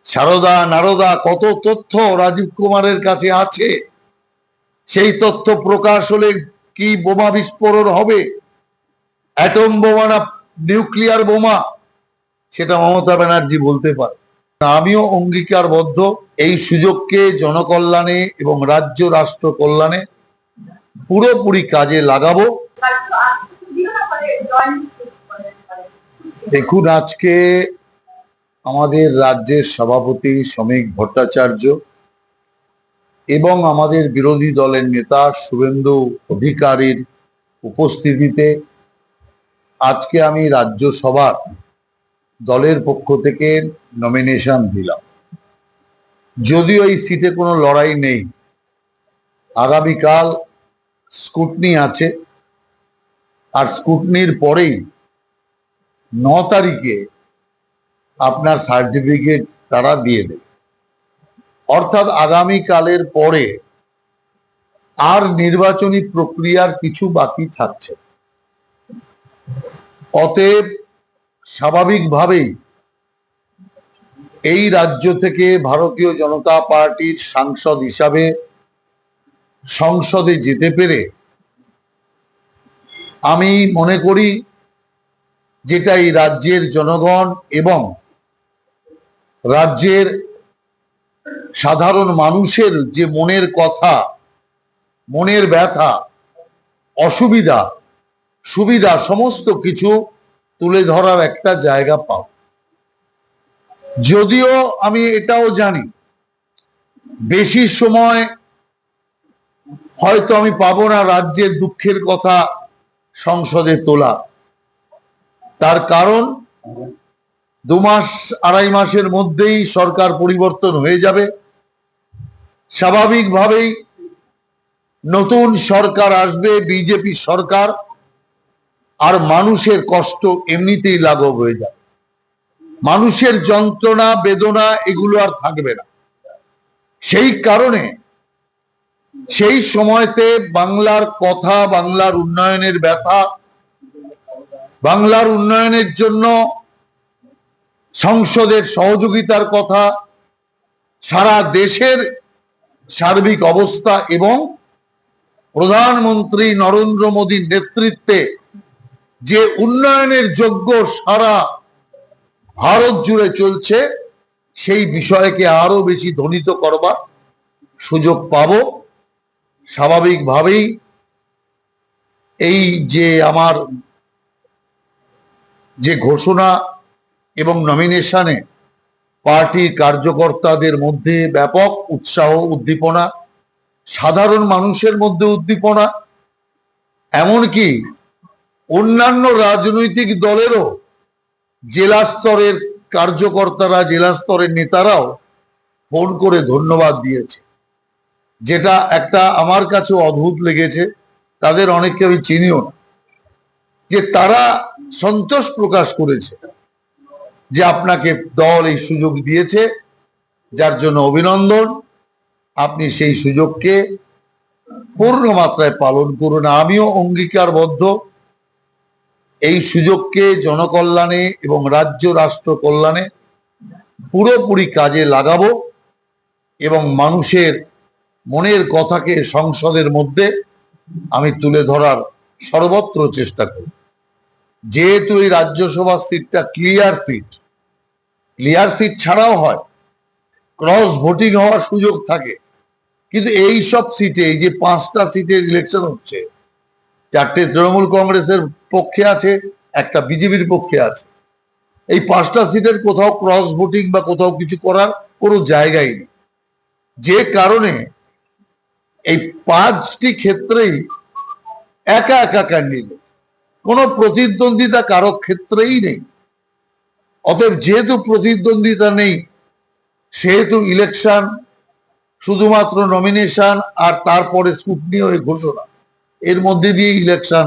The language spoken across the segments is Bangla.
সারদা নারদা কত তথ্য রাজীব কুমারের কাছে আছে। সেই তথ্য প্রকাশ হলে কি বোমা বিস্ফোরণ হবে, অ্যাটম বোমা না নিউক্লিয়ার বোমা, সেটা মমতা ব্যানার্জি বলতে পারে। আমিও অঙ্গীকারবদ্ধ এই সুযোগকে জনকল্যাণে এবং রাজ্য রাষ্ট্র কল্যাণে পুরোপুরি কাজে লাগাবো। দেখুন, আজকে আমাদের রাজ্যের সভাপতি শ্রমিক ভট্টাচার্য এবং আমাদের বিরোধী দলের নেতা শুভেন্দু অধিকারীর উপস্থিতিতে আজকে আমি রাজ্যসভার দলের পক্ষ থেকে নমিনেশন দিলাম। যদিও এই সিটে কোনো লড়াই নেই, আগামীকাল স্কুটনি আছে, আর স্কুটনির পরেই 9 তারিখে আপনার সার্টিফিকেট তারা দিয়ে দেবে। অর্থাৎ আগামীকালের পরে আর নির্বাচনী প্রক্রিয়ার কিছু বাকি থাকছে। অতএব স্বাভাবিকভাবেই এই রাজ্য থেকে ভারতীয় জনতা পার্টির সাংসদ হিসাবে সংসদে যেতে পেরে আমি মনে করি যেটা এই রাজ্যের জনগণ এবং রাজ্যের সাধারণ মানুষের যে মনের কথা, মনের ব্যথা, অসুবিধা, সুবিধা সমস্ত কিছু তুলে ধরার একটা জায়গা পাব। যদিও আমি এটাও জানি বেশি সময় হয়তো আমি পাবো না রাজ্যের দুঃখের কথা সংসদে তোলা। তার কারণ 2 মাস 2.5 মাসের মধ্যেই সরকার পরিবর্তন হয়ে যাবে। স্বাভাবিকভাবেই নতুন সরকার আসবে, বিজেপি সরকার, আর মানুষের কষ্ট এমনিতেই লাঘব হয়ে যাবে। মানুষের যন্ত্রণা বেদনা এগুলো আর থাকবে না। সেই কারণে সেই সময়তে বাংলার কথা, বাংলার উন্নয়নের ব্যথা, বাংলার উন্নয়নের জন্য সংসদের সহযোগিতার কথা, সারা দেশের সার্বিক অবস্থা এবং প্রধানমন্ত্রী নরেন্দ্র মোদীর নেতৃত্বে যে উন্নয়নের যজ্ঞ সারা ভারত জুড়ে চলছে, সেই বিষয়কে আরো বেশি ধ্বনিত করবার সুযোগ পাব। স্বাভাবিকভাবেই এই যে আমার যে ঘোষণা এবং নমিনেশনে পার্টির কার্যকর্তাদের মধ্যে ব্যাপক উৎসাহ, উদ্দীপনা, সাধারণ মানুষের মধ্যে উদ্দীপনা, এমনকি অন্যান্য রাজনৈতিক দলেরও জেলা স্তরের কার্যকর্তারা, জেলা স্তরের নেতারাও ফোন করে ধন্যবাদ দিয়েছে, যেটা একটা আমার কাছে অদ্ভুত লেগেছে। তাদের অনেককে আমি চিনিও না, যে তারা সন্তোষ প্রকাশ করেছে যে আপনাকে দল এই সুযোগ দিয়েছে, যার জন্য অভিনন্দন। আপনি সেই সুযোগকে পূর্ণ মাত্রায় পালন করুন। আমিও অঙ্গীকারবদ্ধ এই সুযোগকে জনকল্যাণে এবং রাজ্য রাষ্ট্র কল্যাণে পুরোপুরি কাজে লাগাবো এবং মানুষের মনের কথাকে সংসদের মধ্যে আমি তুলে ধরার সর্বত্র চেষ্টা করি। যেহেতু এই রাজ্যসভা সিটটা ক্লিয়ার সিট ছাড়াও হয়, ক্রস ভোটিং হওয়ার সুযোগ থাকে, কিন্তু এই সব সিটে, এই যে 5টা সিটের ইলেকশন হচ্ছে, 4টে তৃণমূল কংগ্রেসের পক্ষে আছে, একটা বিজেপির পক্ষে আছে, এই 5টা সিটের কোথাও ক্রস ভোটিং বা কোথাও কিছু করার কোনো জায়গাই নেই। যে কারণে এই 5টি ক্ষেত্রেই একা একা ক্যান্ডিডেট, কোনো প্রতিদ্বন্দ্বিতা কারো ক্ষেত্রেই নেই। অতএব যেহেতু প্রতিদ্বন্দ্বিতা নেই, সেহেতু ইলেকশন শুধুমাত্র নমিনেশন আর তারপরে স্কুটনি হয়ে ঘোষণা, এর মধ্যে দিয়ে ইলেকশন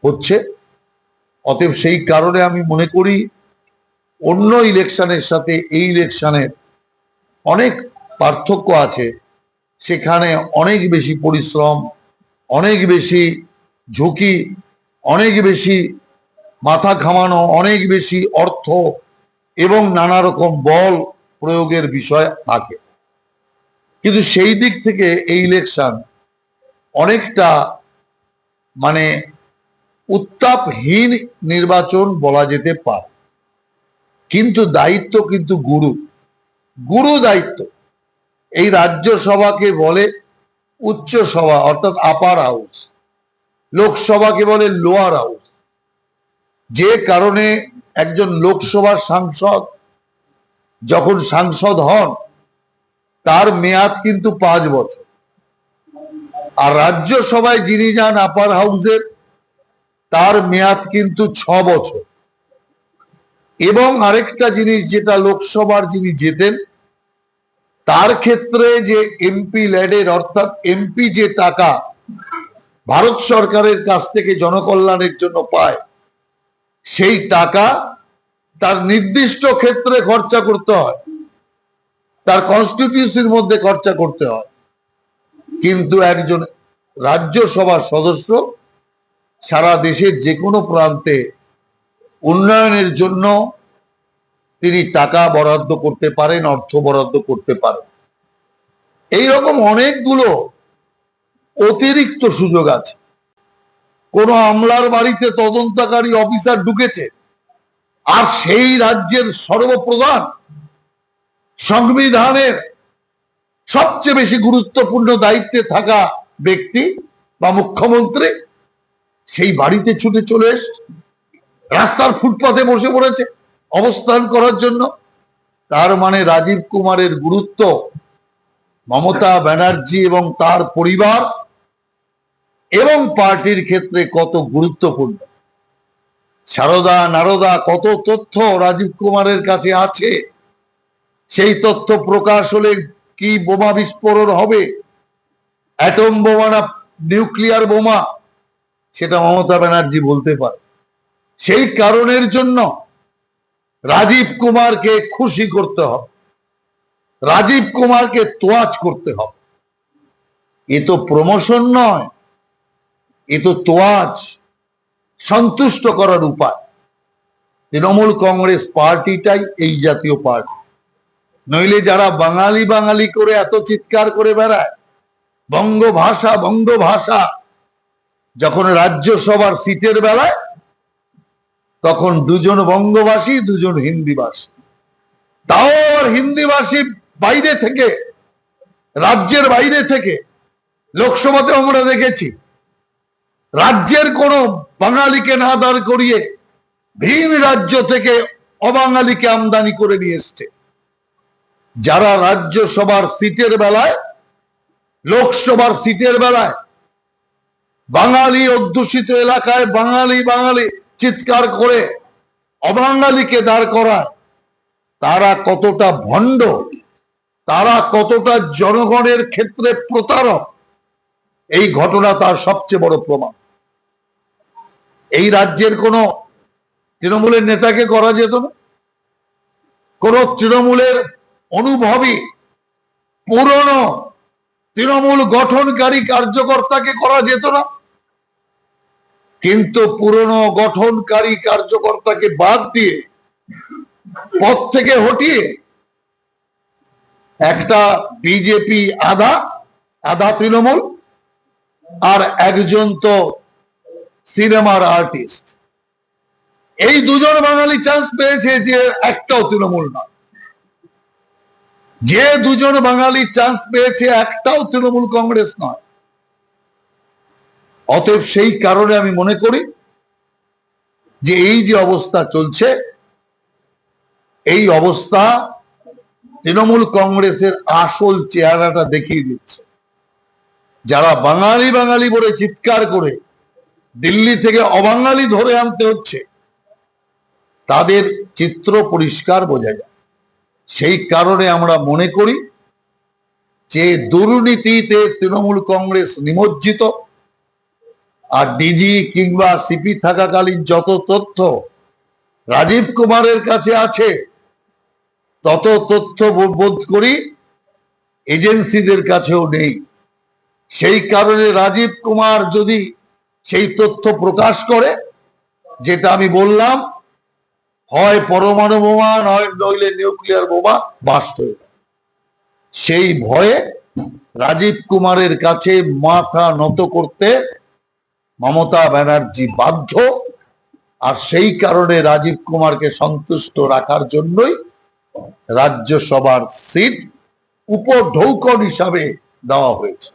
হচ্ছে। অতএব সেই কারণে আমি মনে করি অন্য ইলেকশনের সাথে এই ইলেকশনের অনেক পার্থক্য আছে। সেখানে অনেক বেশি পরিশ্রম, অনেক বেশি ঝুঁকি, অনেক বেশি মাথা ঘামানো, অনেক বেশি অর্থ এবং নানা রকম বল প্রয়োগের বিষয় থাকে, কিন্তু সেই দিক থেকে এই ইলেকশন অনেকটা মানে উত্তাপহীন নির্বাচন বলা যেতে পারে। কিন্তু দায়িত্ব কিন্তু গুরু দায়িত্ব। এই রাজ্যসভাকে বলে উচ্চ সভা অর্থাৎ আপার হাউস, লোকসভাকে বলে লোয়ার হাউস। যে কারণে একজন লোকসভার সাংসদ যখন সাংসদ হন তার মেয়াদ কিন্তু 5 বছর, আর রাজ্যসভায় যিনি যান আপার হাউসের তার মেয়াদ কিন্তু 6 বছর। এবং আরেকটা জিনিস, যেটা লোকসভার যিনি যেতেন তার ক্ষেত্রে যে এমপি ল্যাডের অর্থাৎ এমপি যে টাকা ভারত সরকারের কাছ থেকে জনকল্যাণের জন্য পায়, সেই টাকা তার নির্দিষ্ট ক্ষেত্রে খরচা করতে হয়, তার কনস্টিটিউশনের মধ্যে খরচা করতে হয়। কিন্তু একজন রাজ্যসভার সদস্য সারা দেশের যে কোনো প্রান্তে উন্নয়নের জন্য তিনি টাকা বরাদ্দ করতে পারেন, অর্থ বরাদ্দ করতে পারেন। এইরকম অনেকগুলো অতিরিক্ত সুযোগ আছে। কোন আমলার বাড়িতে তদন্তকারী অফিসার ঢুকেছে, আর সেই রাজ্যের সর্বপ্রধান সংবিধানের সবচেয়ে বেশি গুরুত্বপূর্ণ দায়িত্বে থাকা ব্যক্তি বা মুখ্যমন্ত্রী সেই বাড়িতে ছুটে চলে এসছে, রাস্তার ফুটপাতে বসে পড়েছে অবস্থান করার জন্য। তার মানে রাজীব কুমারের গুরুত্ব মমতা ব্যানার্জি এবং তার পরিবার এবং পার্টির ক্ষেত্রে কত গুরুত্বপূর্ণ। সারদা নারদা কত তথ্য রাজীব কুমারের কাছে আছে, সেই তথ্য প্রকাশ হলে কি বোমা বিস্ফোরণ হবে, অ্যাটম বোমা না নিউক্লিয়ার বোমা, সেটা মমতা ব্যানার্জি বলতে পারে। সেই কারণের জন্য রাজীব কুমারকে খুশি করতে হবে, রাজীব কুমারকে তোয়াজ করতে হবে। এ তো প্রমোশন নয়, এ তো তোয়াজ, সন্তুষ্ট করার উপায়। তৃণমূল কংগ্রেস পার্টিটাই এই জাতীয় পার্টি। নইলে যারা বাঙালি বাঙালি করে এত চিৎকার করে বেড়ায়, বঙ্গভাষা বঙ্গভাষা, যখন রাজ্যসভার সিটের বেলায় তখন দুজন বঙ্গভাষী দুজন হিন্দিভাষী, তাও আর হিন্দিভাষী বাইরে থেকে, রাজ্যের বাইরে থেকে। লোকসভাতে আমরা দেখেছি রাজ্যের কোন বাঙালিকে না দাঁড় করিয়ে ভিন রাজ্য থেকে অবাঙালিকে আমদানি করে নিয়ে এসছে। যারা রাজ্যসভার সিটের বেলায়, লোকসভার সিটের বেলায় বাঙালি অধ্যুষিত এলাকায় বাঙালি বাঙালি চিৎকার করে অবাঙালিকে দাঁড় করায়, তারা কতটা ভণ্ড, তারা কতটা জনগণের ক্ষেত্রে প্রতারক, এই ঘটনা তার সবচেয়ে বড় প্রমাণ। এই রাজ্যের কোন তৃণমূলের নেতাকে করা যেত না, কোন তৃণমূলের অনুভবী পুরনো তৃণমূল গঠনকারী কার্যকর্তাকে করা যেত না। কিন্তু পুরনো গঠনকারী কার্যকর্তাকে বাদ দিয়ে, পদ থেকে হটিয়ে একটা বিজেপি আধা আধা তৃণমূল, আর একজন তো সিনেমার আর্টিস্ট, এই দুজন বাঙালি চান্স পেয়েছে যে একটাও তৃণমূল না। যে দুজন বাঙালি চান্স পেয়েছে একটাও তৃণমূল কংগ্রেস নয়। অতএব সেই কারণে আমি মনে করি যে এই যে অবস্থা চলছে, এই অবস্থা তৃণমূল কংগ্রেসের আসল চেহারাটা দেখিয়ে দিচ্ছে। যারা বাঙালি বাঙালি বলে চিৎকার করে দিল্লি থেকে অবাঙালি ধরে আনতে হচ্ছে, তাদের চিত্র পরিষ্কার বোঝা যায়। সেই কারণে আমরা মনে করি যে দুর্নীতিতে তৃণমূল কংগ্রেস নিমজ্জিত, আর ডিজি কিংবা সিপি থাকাকালীন যত তথ্য রাজীব কুমারের কাছে আছে, তত তথ্য বোধ করি এজেন্সিদের কাছেও নেই। সেই কারণে রাজীব কুমার যদি সেই তথ্য প্রকাশ করে, যেটা আমি বললাম হয় পরমাণু বোমা নইলে নিউক্লিয়ার বোমা বাস্ট হয়ে যাবে। সেই ভয়ে রাজীব কুমারের কাছে মাথা নত করতে মমতা ব্যানার্জি বাধ্য। আর সেই কারণে রাজীব কুমারকে সন্তুষ্ট রাখার জন্যই রাজ্যসভার সিট উপঢৌকন হিসাবে দেওয়া হয়েছে।